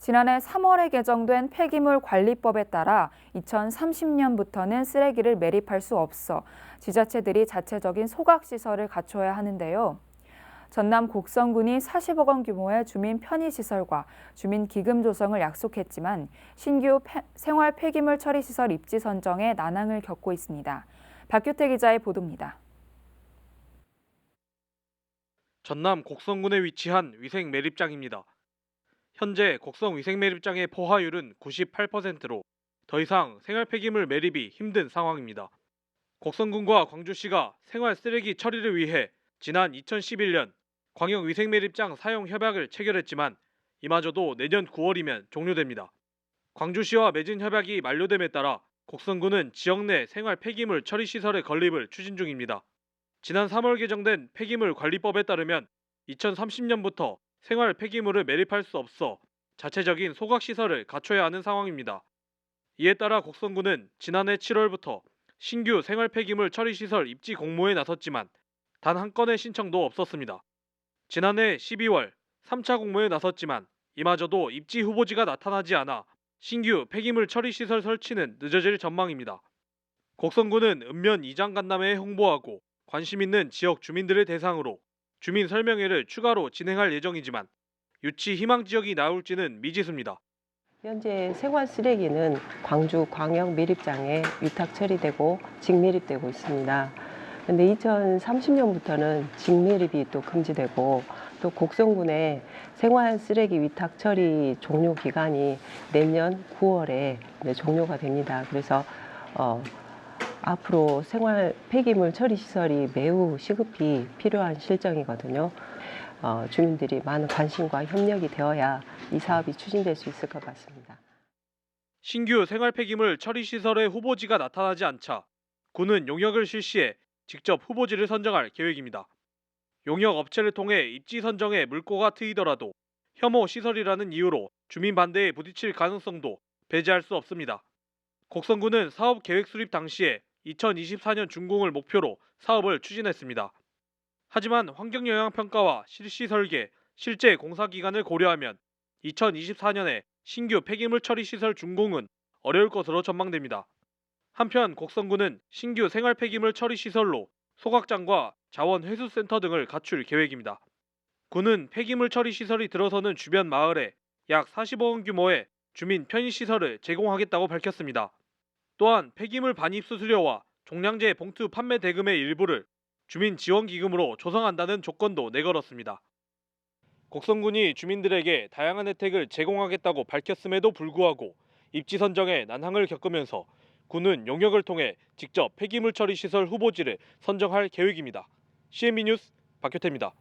지난해 3월에 개정된 폐기물 관리법에 따라 2030년부터는 쓰레기를 매립할 수 없어 지자체들이 자체적인 소각시설을 갖춰야 하는데요. 전남 곡성군이 40억 원 규모의 주민 편의시설과 주민 기금 조성을 약속했지만 신규 생활 폐기물 처리시설 입지 선정에 난항을 겪고 있습니다. 박규태 기자의 보도입니다. 전남 곡성군에 위치한 위생 매립장입니다. 현재 곡성 위생 매립장의 포화율은 98%로 더 이상 생활 폐기물 매립이 힘든 상황입니다. 곡성군과 광주시가 생활 쓰레기 처리를 위해 지난 2011년 광역 위생 매립장 사용 협약을 체결했지만 이마저도 내년 9월이면 종료됩니다. 광주시와 맺은 협약이 만료됨에 따라 곡성군은 지역 내 생활 폐기물 처리 시설의 건립을 추진 중입니다. 지난 3월 개정된 폐기물 관리법에 따르면 2030년부터 생활 폐기물을 매립할 수 없어 자체적인 소각시설을 갖춰야 하는 상황입니다. 이에 따라 곡성군은 지난해 7월부터 신규 생활 폐기물 처리시설 입지 공모에 나섰지만 단 한 건의 신청도 없었습니다. 지난해 12월 3차 공모에 나섰지만 이마저도 입지 후보지가 나타나지 않아 신규 폐기물 처리시설 설치는 늦어질 전망입니다. 곡성군은 읍면 이장 간담회에 홍보하고 관심 있는 지역 주민들을 대상으로 주민 설명회를 추가로 진행할 예정이지만 유치 희망 지역이 나올지는 미지수입니다. 현재 생활 쓰레기는 광주 광역 매립장에 위탁 처리되고 직매립되고 있습니다. 그런데 2030년부터는 직매립이 또 금지되고 또 곡성군의 생활 쓰레기 위탁 처리 종료 기간이 내년 9월에 종료가 됩니다. 그래서 앞으로 생활 폐기물 처리 시설이 매우 시급히 필요한 실정이거든요. 주민들이 많은 관심과 협력이 되어야 이 사업이 추진될 수 있을 것 같습니다. 신규 생활 폐기물 처리 시설의 후보지가 나타나지 않자 군은 용역을 실시해 직접 후보지를 선정할 계획입니다. 용역 업체를 통해 입지 선정에 물꼬가 트이더라도 혐오 시설이라는 이유로 주민 반대에 부딪힐 가능성도 배제할 수 없습니다. 곡성군은 사업 계획 수립 당시에 2024년 준공을 목표로 사업을 추진했습니다. 하지만 환경영향평가와 실시 설계, 실제 공사 기간을 고려하면 2024년에 신규 폐기물 처리 시설 준공은 어려울 것으로 전망됩니다. 한편 곡성군은 신규 생활 폐기물 처리 시설로 소각장과 자원 회수센터 등을 갖출 계획입니다. 군은 폐기물 처리 시설이 들어서는 주변 마을에 약 40억 원 규모의 주민 편의 시설을 제공하겠다고 밝혔습니다. 또한 폐기물 반입 수수료와 종량제 봉투 판매 대금의 일부를 주민 지원 기금으로 조성한다는 조건도 내걸었습니다. 곡성군이 주민들에게 다양한 혜택을 제공하겠다고 밝혔음에도 불구하고 입지 선정에 난항을 겪으면서 군은 용역을 통해 직접 폐기물 처리 시설 후보지를 선정할 계획입니다. CNB 뉴스 박효태입니다.